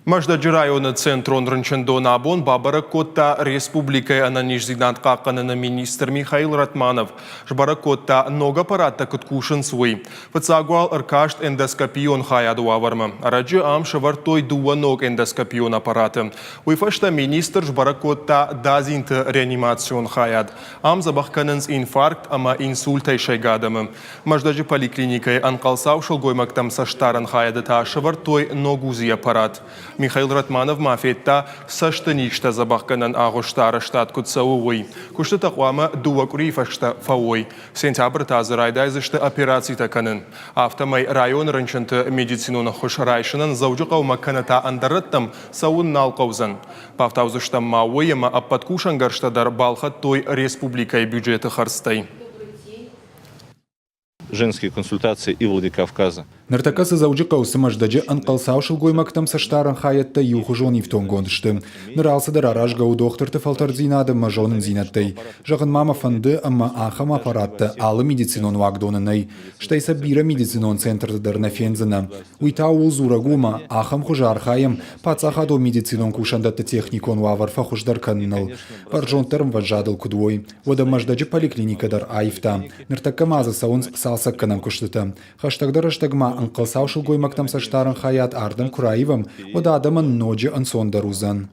Маждаджи районы центрон рынчындон абон Бабаракотта республикой ананиш зигнат қаққанына министр Михаил Ратманов. Жбаракотта нога паратта күткушын суй. Фацагуал ыркашт эндоскопион хаяду авармы. Араджи ам шавартой дуа ног эндоскопион аппараты. Уйфашта министр Жбаракотта дазинты реанимацион хаяд. Ам забахканынс инфаркт, ама инсультай шайгадамы. Маждаджи поликлиникой анқалсау шылгоймактам саштаран хаяды та шавартой ногузи аппарат. Михаил Ратманов мафетта саштаништа забахканан агоштара штат кутсауой. Кушта тақвама дуакури фашта фауой. Сентябр тазы райдайзышты операции таканын. Автомай район рынчынты медицинуна хош райшынын заужы қаумакканата андарыттым сауын налқаузын. Павтаузышта мауыйыма аппаткушангарштадар балхат той республикай бюджеты харстай. Женские консультации и Владикавказа. Нартакасы заужика усымаждаджи анқалсаушыл гоймактам саштаран хаятта юхужон ифтон гондышты. Ныралсы дарараж гау докторты фалтардзинады мажонын зинаттай. Жағын мама фанды амма ахам аппаратты алы медицинон вагдонынай. Штайса бира медицинон центрды дарна фензына. Уйтау зурагума ахам хужар хаям пацахадо медицинон кушандатты техникон ваварфа хуждар каннал. Варжонтарм ваджадыл кудвой. Вода маждаджи поликлиникадар айфта. Нартакамазы саунс салсакканам куштыта. Хаштагдар аштагма анқалсаушыл гоймактам саштарын хаят ардам кураивам, ода адамын ноджи ансондарузан.